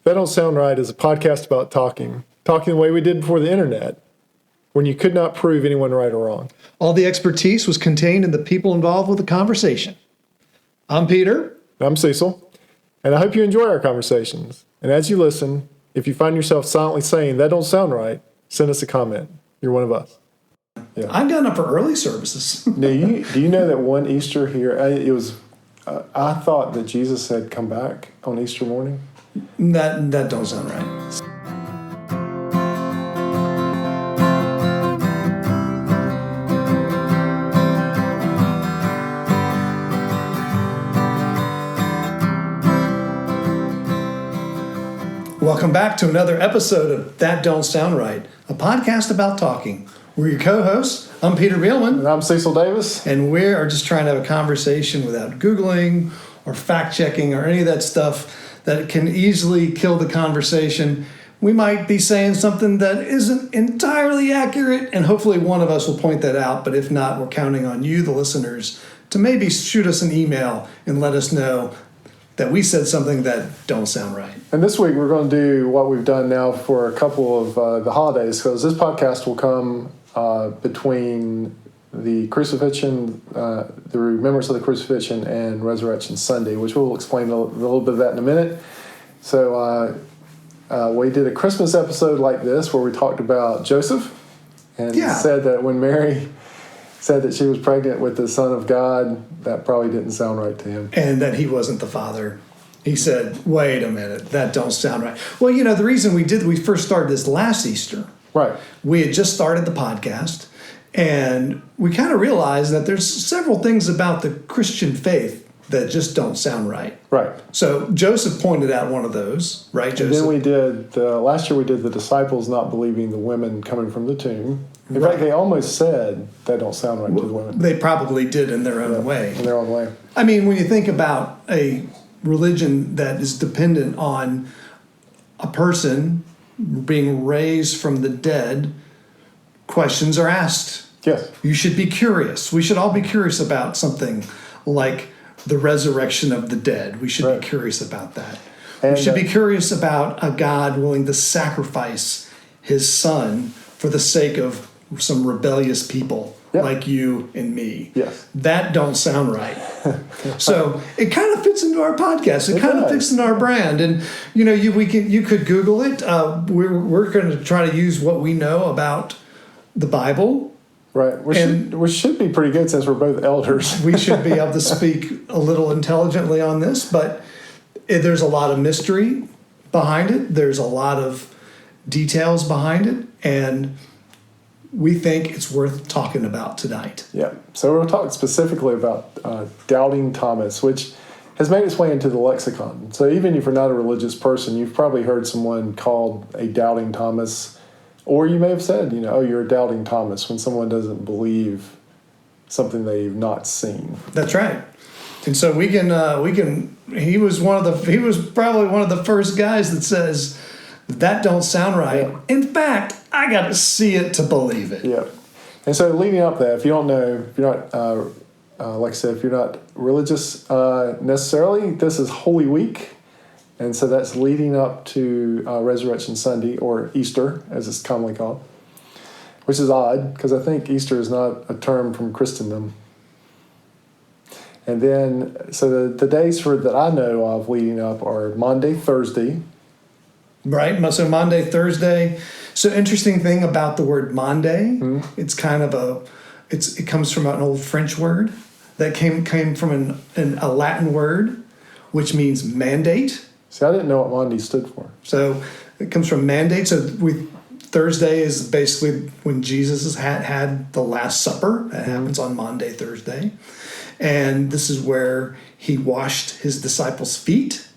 That Don't Sound Right is a podcast about talking the way we did before the internet, when you could not prove anyone right or wrong. All the expertise was contained in the people involved with the conversation. I'm Peter. I'm Cecil, and I hope you enjoy our conversations. And as you listen, if you find yourself silently saying, "That don't sound right," send us a comment. You're one of us. Yeah. I've gotten up for early services. do you know that one Easter here, I thought that Jesus had come back on Easter morning? That don't sound right. Welcome back to another episode of That Don't Sound Right, a podcast about talking. We're your co-hosts. I'm Peter Bielman. And I'm Cecil Davis. And we are just trying to have a conversation without Googling or fact-checking or any of that stuff that can easily kill the conversation. We might be saying something that isn't entirely accurate, and hopefully one of us will point that out. But if not, we're counting on you, the listeners, to maybe shoot us an email and let us know that we said something that don't sound right. And this week we're going to do what we've done now for a couple of the holidays, because this podcast will come between the crucifixion, the remembrance of the crucifixion, and Resurrection Sunday, which we'll explain a little bit of that in a minute. So we did a Christmas episode like this where we talked about Joseph and said that when Mary said that she was pregnant with the Son of God, that probably didn't sound right to him. And that he wasn't the Father. He said, wait a minute, that don't sound right. Well, you know, the reason we first started this last Easter. Right. We had just started the podcast, and we kind of realized that there's several things about the Christian faith that just don't sound right. Right. So Joseph pointed out one of those, right, Joseph? And then we did, last year we did the disciples not believing the women coming from the tomb. In fact, they almost said that don't sound right to the women. They probably did in their own way. In their own way. I mean, when you think about a religion that is dependent on a person being raised from the dead, questions are asked. Yes. You should be curious. We should all be curious about something like the resurrection of the dead. We should be curious about that. And we should be curious about a God willing to sacrifice his son for the sake of some rebellious people like you and me. Yes. That don't sound right. So it kind of fits into our podcast. It kind of fits into our brand. And, you know, you could Google it. We're going to try to use what we know about the Bible. Right, which should be pretty good since we're both elders. We should be able to speak a little intelligently on this, but there's a lot of mystery behind it. There's a lot of details behind it, and we think it's worth talking about tonight. Yeah, so we're talking specifically about doubting Thomas, which has made its way into the lexicon. So even if you're not a religious person, you've probably heard someone called a doubting Thomas. Or you may have said, you know, oh, you're a doubting Thomas, when someone doesn't believe something they've not seen. That's right. And so we can he was probably one of the first guys that says that don't sound right. Yeah. In fact, I got to see it to believe it. Yeah. And so leading up to that, if you don't know, if you're not like I said, if you're not religious necessarily, this is Holy Week. And so that's leading up to Resurrection Sunday, or Easter, as it's commonly called, which is odd, because I think Easter is not a term from Christendom. And then, so the days that I know of leading up are Monday, Thursday. Right, so Monday, Thursday. So interesting thing about the word Monday, it's kind of it comes from an old French word that came from a Latin word, which means mandate. See, I didn't know what Monday stood for. So it comes from mandate. So Thursday is basically when Jesus had the Last Supper. That happens on Monday, Thursday. And this is where he washed his disciples' feet,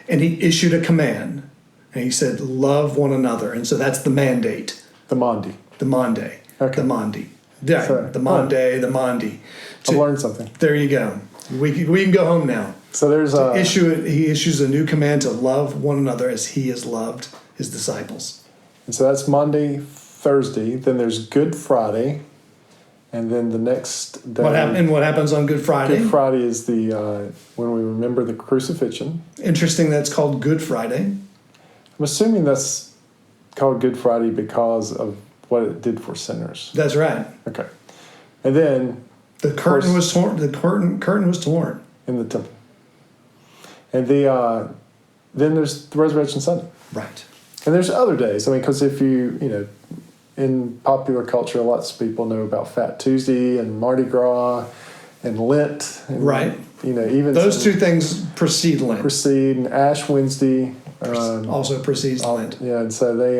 and he issued a command. And he said, love one another. And so that's the mandate. The Monday. The Monday. Okay. The Monday. Yeah, sorry. The Monday, the Monday. I learned something. There you go. We can go home now. So there's he issues a new command to love one another as he has loved his disciples. And so that's Monday, Thursday. Then there's Good Friday, and then the next day. What happens on Good Friday? Good Friday is the when we remember the crucifixion. Interesting. That's called Good Friday. I'm assuming that's called Good Friday because of what it did for sinners. That's right. Okay. And then The curtain was torn. The curtain was torn in the temple. And then there's the Resurrection Sunday. Right. And there's other days. I mean, because if you in popular culture, lots of people know about Fat Tuesday and Mardi Gras and Lent. And, right. Even those two things precede Lent. Precede, and Ash Wednesday. Also precedes Lent. Yeah, and so they,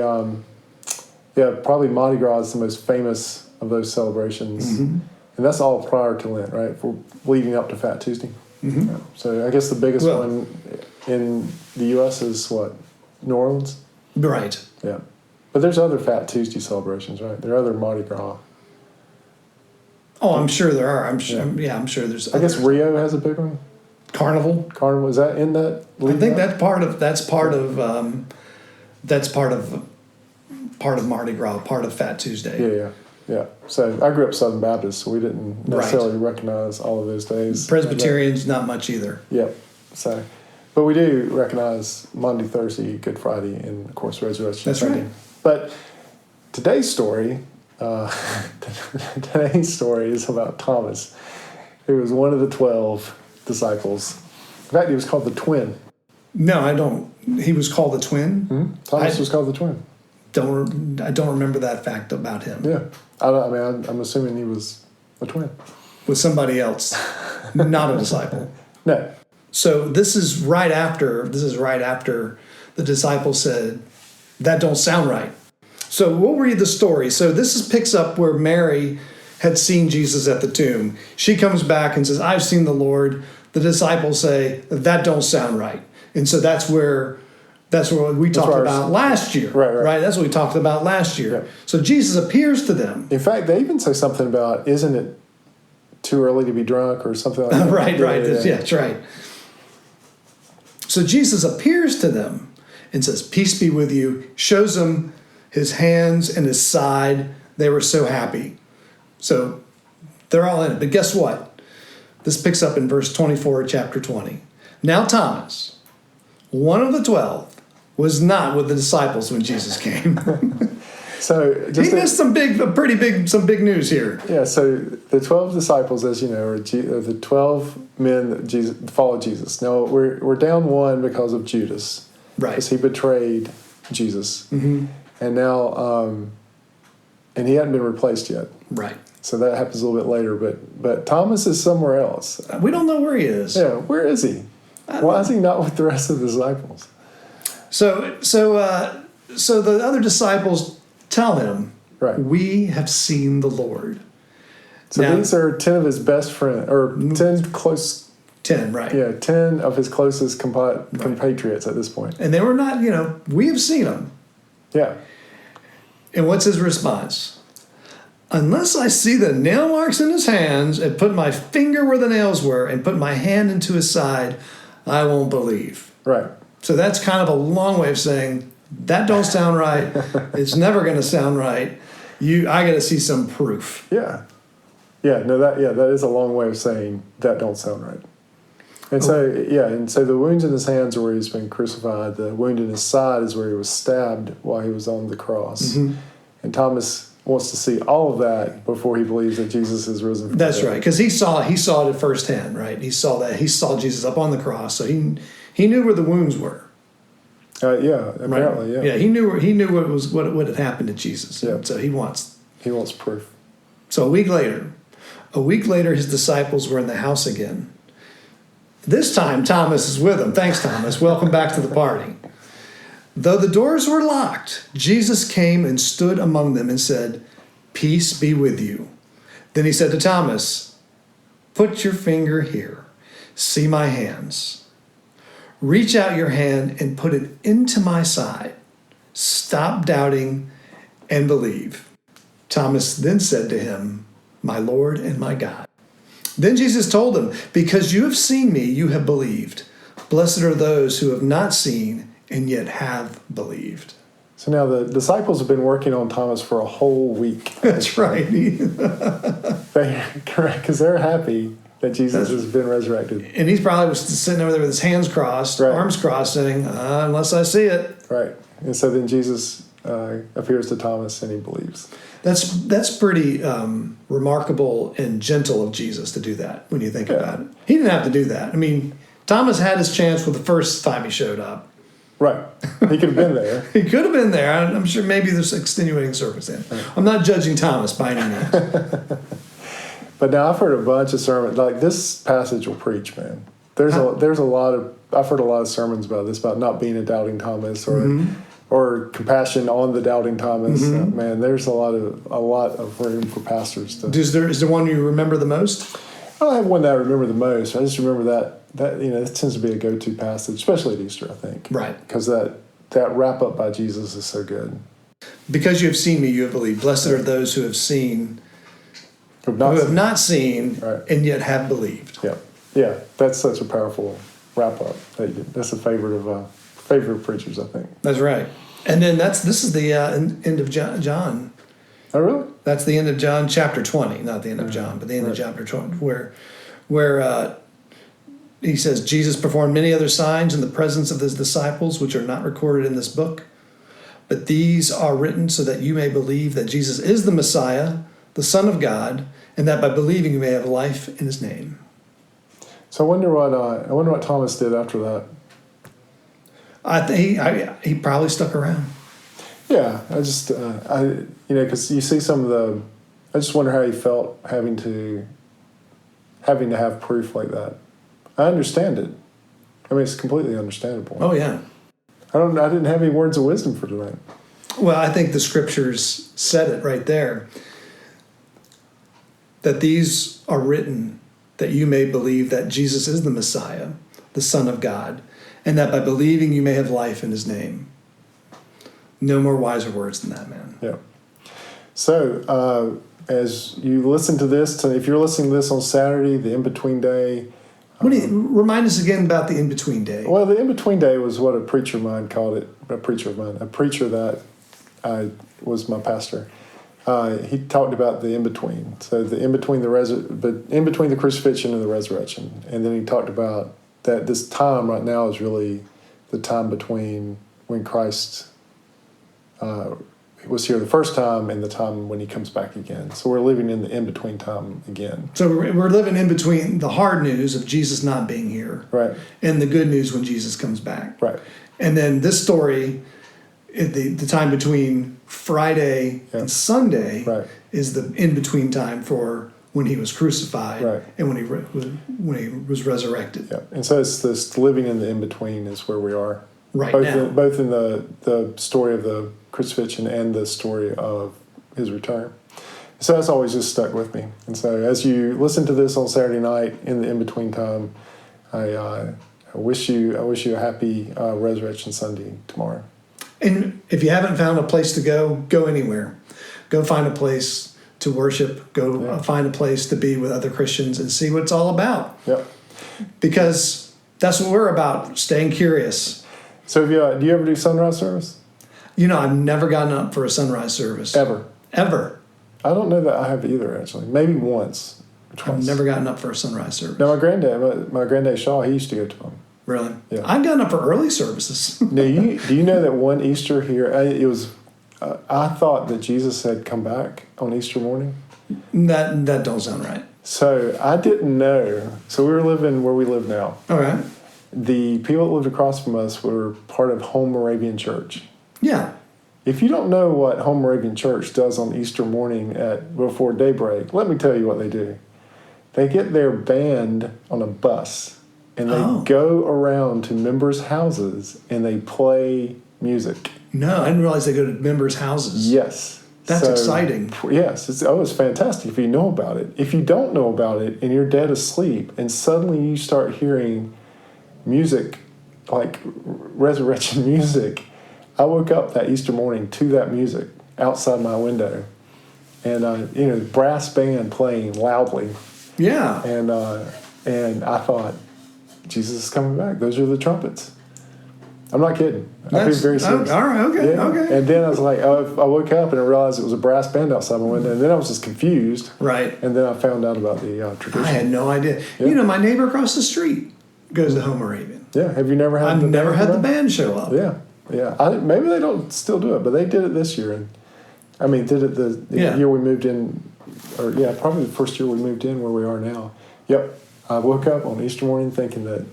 probably Mardi Gras is the most famous of those celebrations. Mm-hmm. And that's all prior to Lent, right? For leading up to Fat Tuesday. Mm-hmm. Yeah. So I guess the biggest one in the U.S. is what? New Orleans? Right. Yeah. But there's other Fat Tuesday celebrations, right? There are other Mardi Gras. Oh, I'm sure there are. I'm sure there's. I guess Rio has a big one. Carnival. Is that in that? I think that's part of Mardi Gras, part of Fat Tuesday. Yeah. So I grew up Southern Baptist, so we didn't necessarily recognize all of those days. Presbyterians, not much either. Yeah. So, but we do recognize Monday, Thursday, Good Friday, and of course Resurrection Sunday. Right. But today's story is about Thomas, who was one of the 12 disciples. In fact, he was called the twin. No, I don't. He was called the twin. Mm-hmm. Thomas was called the twin. I don't remember that fact about him. Yeah, I'm assuming he was a twin with somebody else, not a disciple. No. So this is right after the disciples said, "That don't sound right." So we'll read the story. So picks up where Mary had seen Jesus at the tomb. She comes back and says, "I've seen the Lord." The disciples say, "That don't sound right." And so that's what we talked about last year. Right. That's what we talked about last year. Yeah. So Jesus appears to them. In fact, they even say something about, isn't it too early to be drunk or something like that? Right. Yeah, that's right. So Jesus appears to them and says, "Peace be with you," shows them his hands and his side. They were so happy. So they're all in it. But guess what? This picks up in verse 24 of chapter 20. Now Thomas, one of the 12, was not with the disciples when Jesus came. So he missed some big news here. Yeah, so the 12 disciples, as you know, are the 12 men that followed Jesus. Now, we're down one because of Judas. Right. Because he betrayed Jesus. Mm-hmm. And now, and he hadn't been replaced yet. Right. So that happens a little bit later. But Thomas is somewhere else. We don't know where he is. Yeah, where is he? Why is he not with the rest of the disciples? So the other disciples tell him, right, "We have seen the Lord." So now, these are 10 of his best friends, or 10 close. 10, right. Yeah, 10 of his closest compatriots at this point. And they were not, we have seen him. Yeah. And what's his response? "Unless I see the nail marks in his hands and put my finger where the nails were and put my hand into his side, I won't believe." Right. So that's kind of a long way of saying, that don't sound right. It's never going to sound right. I got to see some proof. Yeah. Yeah, no, that is a long way of saying that don't sound right. And so the wounds in his hands are where he's been crucified. The wound in his side is where he was stabbed while he was on the cross. Mm-hmm. And Thomas wants to see all of that before he believes that Jesus is risen from the dead. That's right, because he saw it at firsthand, right? He saw Jesus up on the cross, so he knew where the wounds were. Apparently, right? Yeah, he knew what had happened to Jesus. Yeah. So he wants proof. So a week later, his disciples were in the house again. This time, Thomas is with them. Thanks, Thomas. Welcome back to the party. Though the doors were locked, Jesus came and stood among them and said, "Peace be with you." Then he said to Thomas, "Put your finger here. See my hands. Reach out your hand and put it into my side. Stop doubting and believe." Thomas then said to him, "My Lord and my God." Then Jesus told him, "Because you have seen me, you have believed. Blessed are those who have not seen and yet have believed." So now the disciples have been working on Thomas for a whole week. That's right. Correct, because they're happy that Jesus has been resurrected. And he's probably was sitting over there with his hands crossed, Right. arms crossed, saying, unless I see it. Right. And so then Jesus appears to Thomas and he believes. That's pretty remarkable and gentle of Jesus to do that when you think about it. He didn't have to do that. I mean, Thomas had his chance with the first time he showed up. Right. He could have been there. He could have been there. I'm sure maybe there's extenuating circumstance. I'm not judging Thomas by any means. But now I've heard a bunch of sermons. Like this passage will preach, man. There's a lot of, I've heard a lot of sermons about this, about not being a doubting Thomas or compassion on the doubting Thomas. Man, there's a lot of room for pastors to. Is there one you remember the most? I don't have one that I remember the most. I just remember that it tends to be a go-to passage, especially at Easter, I think. Right. Because that wrap up by Jesus is so good. Because you have seen me, you have believed. Blessed are those who have seen, who have not seen, and yet have believed. Yeah. Yeah, that's such a powerful wrap up. That's a favorite of preachers, I think. That's right. And then this is the end of John. Oh, really? That's the end of John chapter 20, not the end of John, but the end of chapter 20, where he says, Jesus performed many other signs in the presence of his disciples, which are not recorded in this book. But these are written so that you may believe that Jesus is the Messiah, the Son of God, and that by believing you may have life in his name. So I wonder what Thomas did after that. I think he probably stuck around. Yeah, because you see some of the. I just wonder how he felt having to have proof like that. I understand it. I mean, it's completely understandable. Oh yeah. I didn't have any words of wisdom for tonight. Well, I think the scriptures said it right there. That these are written that you may believe that Jesus is the Messiah, the Son of God, and that by believing you may have life in his name. No more wiser words than that, man. Yeah. So, as you listen to this, if you're listening to this on Saturday, the in-between day. Remind us again about the in-between day. Well, the in-between day was what a preacher of mine called it. A preacher that was my pastor. He talked about the in-between. So the in-between the crucifixion and the resurrection. And then he talked about that this time right now is really the time between when Christ was here the first time and the time when he comes back again. So we're living in the in-between time again. So we're living in between the hard news of Jesus not being here. Right. And the good news when Jesus comes back. Right. And then this story, the time between Friday and Sunday is the in-between time for when he was crucified and when he was resurrected. Yeah. And so it's this living in the in-between is where we are. Now. Both in the story of the crucifixion and the story of his return. So that's always just stuck with me. And so as you listen to this on Saturday night in the in-between time, I wish you a happy Resurrection Sunday tomorrow. And if you haven't found a place to go anywhere. Go find a place to worship. Go find a place to be with other Christians and see what it's all about. Yep. Because that's what we're about, staying curious. So do you ever do sunrise service? I've never gotten up for a sunrise service. Ever? I don't know that I have either, actually. Maybe once. I've never gotten up for a sunrise service. No, my granddad Shaw, he used to go to them. Really? Yeah. I've gotten up for early services. Now, do you know that one Easter here, it was, I thought that Jesus had come back on Easter morning. That don't sound right. So I didn't know. So we were living where we live now. All right. The people that lived across from us were part of Home Moravian Church. Yeah. If you don't know what Home Moravian Church does on Easter morning before daybreak, let me tell you what they do. They get their band on a bus and they go around to members' houses and they play music. No, I didn't realize they go to members' houses. Yes. That's exciting. Yes. It's fantastic if you know about it. If you don't know about it and you're dead asleep and suddenly you start hearing music, like resurrection music, I woke up that Easter morning to that music outside my window, and brass band playing loudly. Yeah. And I thought, Jesus is coming back. Those are the trumpets. I'm not kidding. I'm being very serious. All right, okay, Yeah. okay. And then I was like, I woke up and I realized it was a brass band outside my window. And then I was just confused. Right. And then I found out about the tradition. I had no idea. Yeah. You know, my neighbor across the street goes to Home Moravian. Yeah. Have you never had? I've the never band had the around? band show up. Yeah. Yeah. Maybe they don't still do it, but they did it this year. And I mean, did it the year we moved in, or probably the first year we moved in where we are now. Yep. I woke up on Easter morning thinking that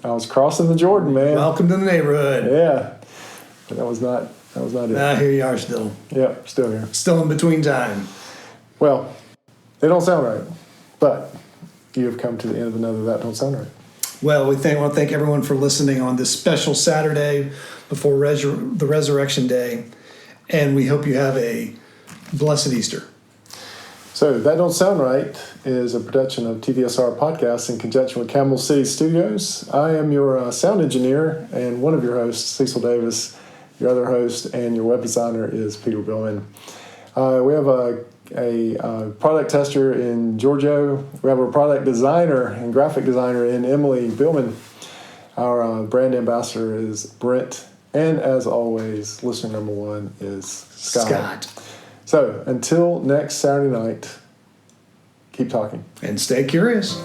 I was crossing the Jordan, man. Welcome to the neighborhood. Yeah. But that was not it. Here you are still. Yep, still here. Still in between time. Well, they don't sound right, but you have come to the end of another That Don't Sound Right. Well, want to thank everyone for listening on this special Saturday before the Resurrection Day, and we hope you have a blessed Easter. So, That Don't Sound Right is a production of TDSR Podcast in conjunction with Camel City Studios. I am your sound engineer and one of your hosts, Cecil Davis. Your other host and your web designer is Peter Billman. We have a product tester in Giorgio. We have a product designer and graphic designer in Emily Billman. Our brand ambassador is Brent. And as always, listener number one is Scott. So until next Saturday night, keep talking. And stay curious.